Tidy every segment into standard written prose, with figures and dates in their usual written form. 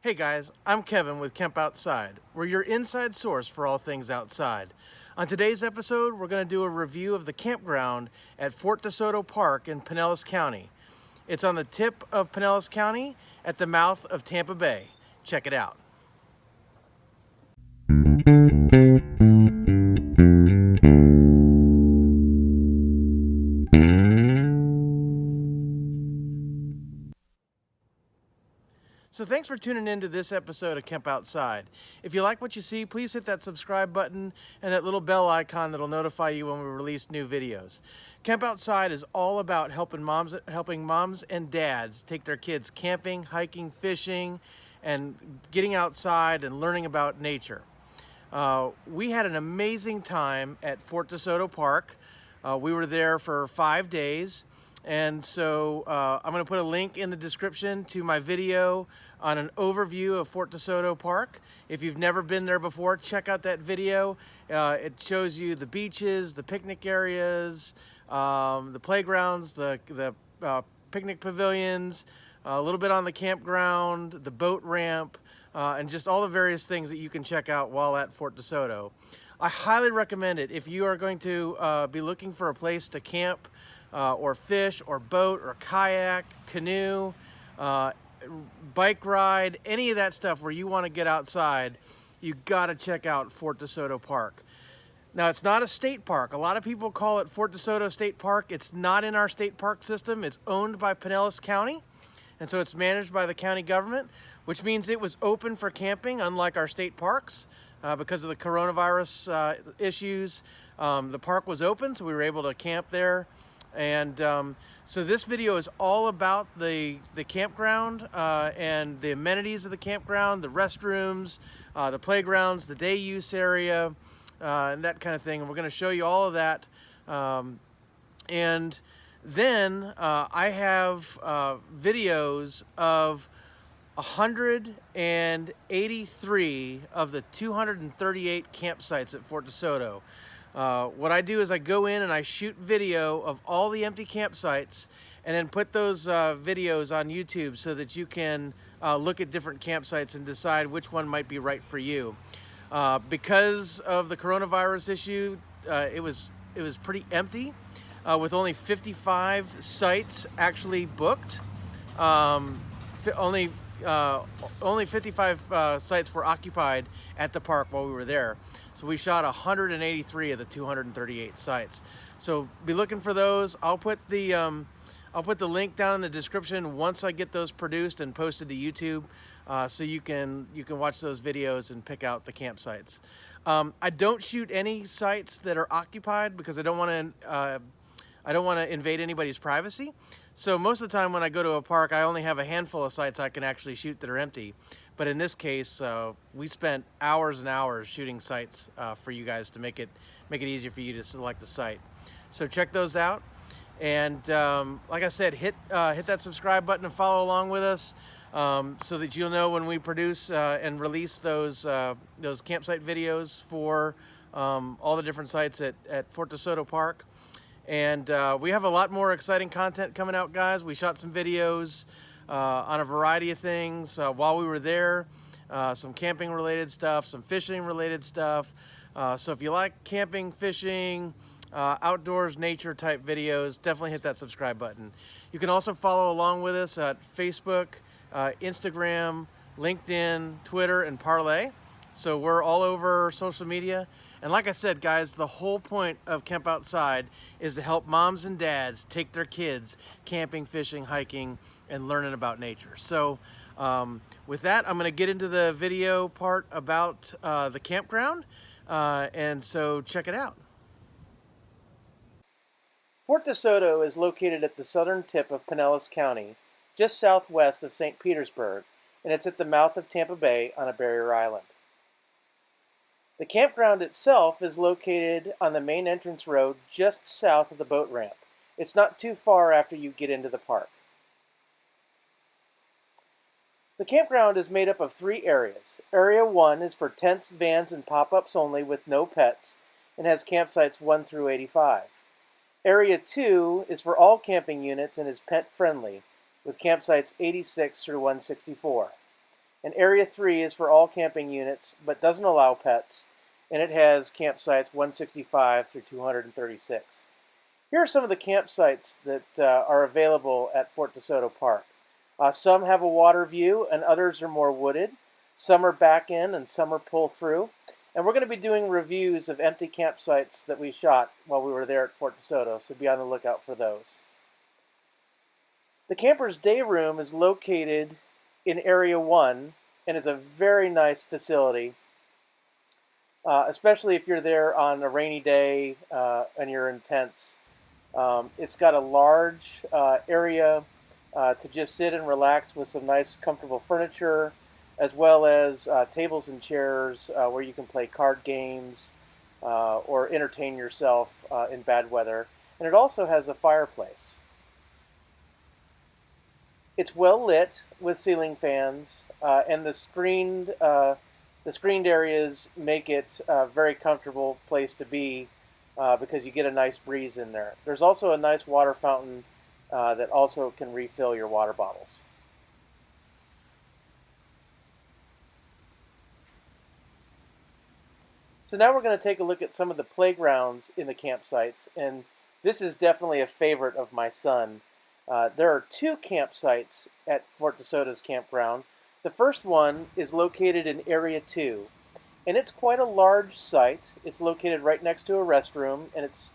Hey guys, I'm Kevin with Kemp Outside. We're your inside source for all things outside. On today's episode, we're going to do a review of the campground at Fort DeSoto Park in Pinellas County. It's on the tip of Pinellas County at the mouth of Tampa Bay. Check it out. So thanks for tuning in to this episode of Kemp Outside. If you like what you see, please hit that subscribe button and that little bell icon that'll notify you when we release new videos. Kemp Outside is all about helping moms and dads take their kids camping, hiking, fishing, and getting outside and learning about nature. We had an amazing time at Fort DeSoto Park. We were there for 5 days. And so I'm going to put a link in the description to my video on an overview of Fort DeSoto Park. If you've never been there before, check out that video. It shows you the beaches, the picnic areas, the playgrounds, the picnic pavilions, a little bit on the campground, the boat ramp, and just all the various things that you can check out while at Fort DeSoto. I highly recommend it if you are going to be looking for a place to camp, or fish, or boat, or kayak, canoe, bike ride, any of that stuff where you want to get outside. You got to check out Fort DeSoto Park. Now, it's not a state park. A lot of people call it Fort DeSoto State Park. It's not in our state park system. It's owned by Pinellas County, and so it's managed by the county government, which means it was open for camping, unlike our state parks. Because of the coronavirus issues, the park was open, so we were able to camp there. And so this video is all about the campground and the amenities of the campground, the restrooms, the playgrounds, the day use area, and that kind of thing. And we're going to show you all of that. And then I have videos of 183 of the 238 campsites at Fort DeSoto. What I do is I go in and I shoot video of all the empty campsites and then put those videos on YouTube so that you can look at different campsites and decide which one might be right for you. Because of the coronavirus issue, it was pretty empty, with only 55 sites actually booked. Only 55 sites were occupied at the park while we were there. So we shot 183 of the 238 sites. So be looking for those. I'll put the link down in the description once I get those produced and posted to YouTube, so you can watch those videos and pick out the campsites. I don't shoot any sites that are occupied because I don't want to invade anybody's privacy. So most of the time when I go to a park, I only have a handful of sites I can actually shoot that are empty. But in this case, we spent hours and hours shooting sites for you guys to make it easier for you to select a site. So check those out. And like I said, hit that subscribe button and follow along with us, so that you'll know when we produce and release those campsite videos for all the different sites at Fort DeSoto Park. And we have a lot more exciting content coming out, guys. We shot some videos on a variety of things while we were there, some camping related stuff, some fishing related stuff. So if you like camping, fishing, outdoors, nature type videos, definitely hit that subscribe button. You can also follow along with us at Facebook, Instagram, LinkedIn, Twitter, and Parlay. So we're all over social media. And like I said, guys, the whole point of Kemp Outside is to help moms and dads take their kids camping, fishing, hiking, and learning about nature. So with that, I'm going to get into the video part about the campground. And so check it out. Fort DeSoto is located at the southern tip of Pinellas County, just southwest of St. Petersburg, and it's at the mouth of Tampa Bay on a barrier island. The campground itself is located on the main entrance road just south of the boat ramp. It's not too far after you get into the park. The campground is made up of 3 areas. Area 1 is for tents, vans, and pop-ups only with no pets, and has campsites 1 through 85. Area 2 is for all camping units and is pet-friendly, with campsites 86 through 164. And Area 3 is for all camping units, but doesn't allow pets, and it has campsites 165 through 236. Here are some of the campsites that are available at Fort DeSoto Park. Some have a water view, and others are more wooded. Some are back in, and some are pull through. And we're going to be doing reviews of empty campsites that we shot while we were there at Fort DeSoto, so be on the lookout for those. The camper's day room is located in Area 1 and is a very nice facility, especially if you're there on a rainy day and you're in tents. It's got a large area to just sit and relax with some nice comfortable furniture, as well as tables and chairs where you can play card games or entertain yourself in bad weather. And it also has a fireplace. It's well lit with ceiling fans, and the screened areas make it a very comfortable place to be because you get a nice breeze in there. There's also a nice water fountain that also can refill your water bottles. So now we're going to take a look at some of the playgrounds in the campsites, and this is definitely a favorite of my son. There are two campsites at Fort DeSoto's campground. The first one is located in Area 2, and it's quite a large site. It's located right next to a restroom, and it's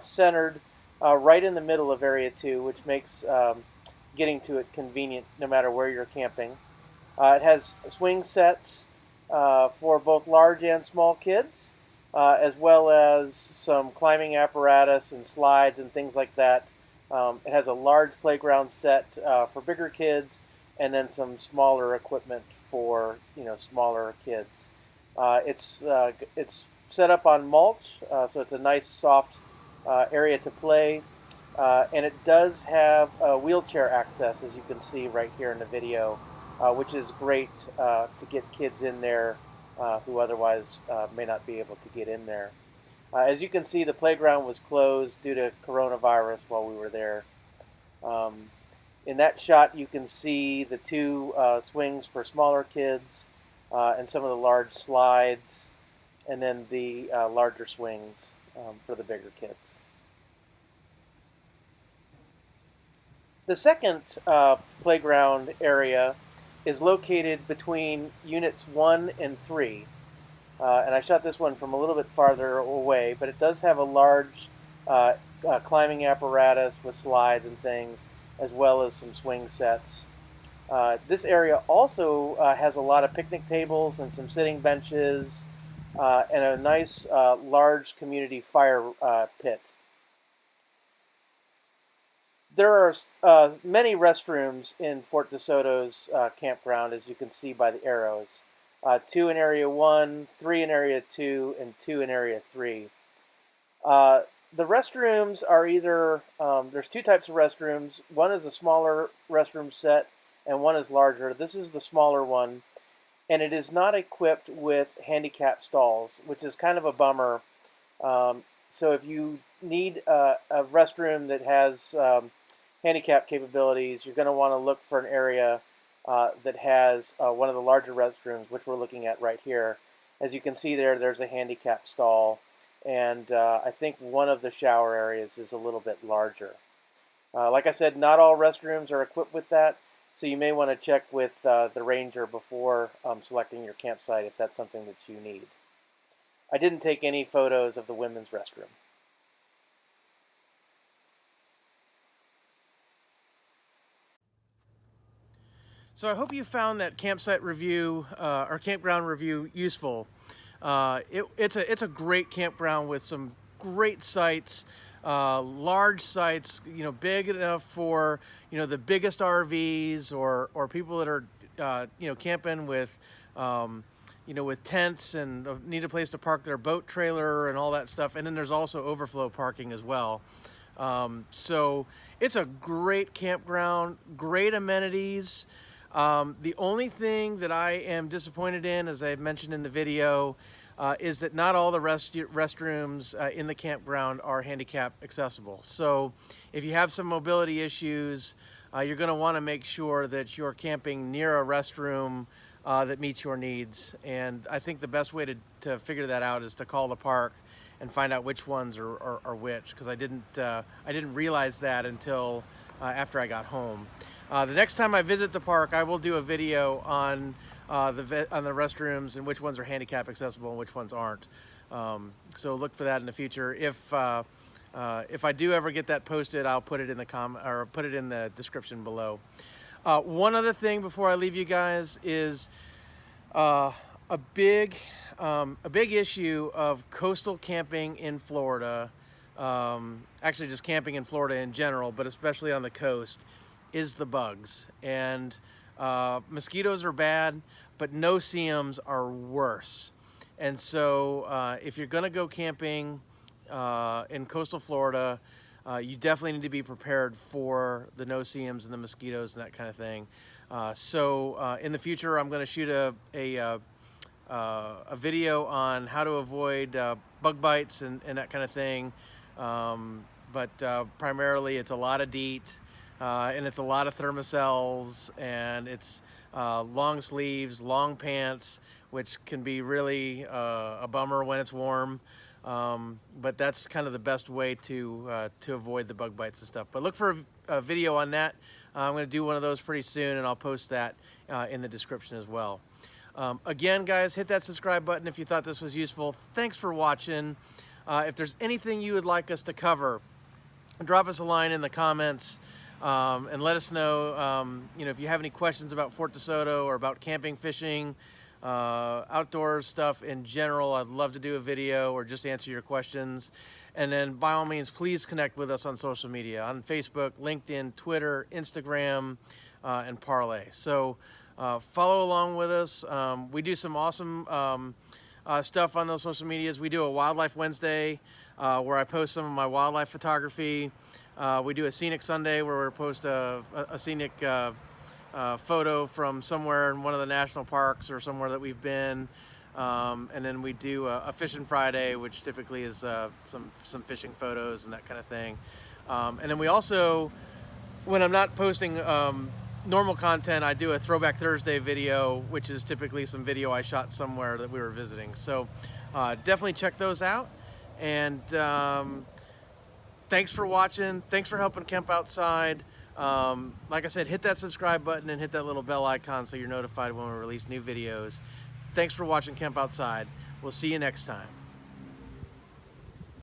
centered right in the middle of Area 2, which makes getting to it convenient no matter where you're camping. It has swing sets for both large and small kids, as well as some climbing apparatus and slides and things like that. It has a large playground set for bigger kids, and then some smaller equipment for smaller kids. It's set up on mulch, so it's a nice soft area to play, and it does have wheelchair access, as you can see right here in the video, which is great to get kids in there who otherwise may not be able to get in there. As you can see, the playground was closed due to coronavirus while we were there. In that shot, you can see the two swings for smaller kids and some of the large slides, and then the larger swings for the bigger kids. The second playground area is located between units 1 and 3. And I shot this one from a little bit farther away, but it does have a large climbing apparatus with slides and things, as well as some swing sets. This area also has a lot of picnic tables and some sitting benches and a nice large community fire pit. There are many restrooms in Fort DeSoto's campground, as you can see by the arrows. 2 in Area 1, 3 in Area 2, and 2 in Area 3. The restrooms are either, there's 2 types of restrooms. One is a smaller restroom set, and one is larger. This is the smaller one, and it is not equipped with handicap stalls, which is kind of a bummer. So if you need a restroom that has handicap capabilities, you're going to want to look for an area that has one of the larger restrooms, which we're looking at right here. As you can see there's a handicap stall, and I think one of the shower areas is a little bit larger. Like I said, not all restrooms are equipped with that, so you may want to check with the ranger before selecting your campsite if that's something that you need. I didn't take any photos of the women's restroom. So I hope you found that campsite review or campground review useful. It's a great campground with some great sites, large sites, big enough for the biggest RVs or people that are camping with with tents and need a place to park their boat trailer and all that stuff. And then there's also overflow parking as well. So it's a great campground, great amenities. The only thing that I am disappointed in, as I mentioned in the video, is that not all the restrooms in the campground are handicap accessible. So if you have some mobility issues, you're going to want to make sure that you're camping near a restroom that meets your needs. And I think the best way to figure that out is to call the park and find out which ones are which, because I didn't realize that until after I got home. The next time I visit the park, I will do a video on the restrooms and which ones are handicap accessible and which ones aren't. So look for that in the future. If I do ever get that posted, I'll put it in the put it in the description below. One other thing before I leave you guys is a big issue of coastal camping in Florida, actually just camping in Florida in general, but especially on the coast, is the bugs. And mosquitoes are bad, but no-see-ums are worse. And so if you're gonna go camping in coastal Florida, you definitely need to be prepared for the no-see-ums and the mosquitoes and that kind of thing. So in the future, I'm gonna shoot a video on how to avoid bug bites and that kind of thing. But primarily it's a lot of DEET, and it's a lot of thermocells, and it's long sleeves, long pants, which can be really a bummer when it's warm. But that's kind of the best way to avoid the bug bites and stuff. But look for a video on that. I'm going to do one of those pretty soon, and I'll post that in the description as well. Again, guys, hit that subscribe button if you thought this was useful. Thanks for watching. If there's anything you would like us to cover, drop us a line in the comments, and let us know, if you have any questions about Fort DeSoto or about camping, fishing, outdoor stuff in general. I'd love to do a video or just answer your questions. And then by all means, please connect with us on social media, on Facebook, LinkedIn, Twitter, Instagram, and Parlay. So follow along with us. We do some awesome stuff on those social medias. We do a Wildlife Wednesday where I post some of my wildlife photography. We do a Scenic Sunday where we post a scenic photo from somewhere in one of the national parks or somewhere that we've been. And then we do a Fishing Friday, which typically is some fishing photos and that kind of thing. And then we also, when I'm not posting normal content, I do a Throwback Thursday video, which is typically some video I shot somewhere that we were visiting. So definitely check those out. And thanks for watching. Thanks for helping camp outside. Like I said, hit that subscribe button and hit that little bell icon so you're notified when we release new videos. Thanks for watching Camp Outside. We'll see you next time.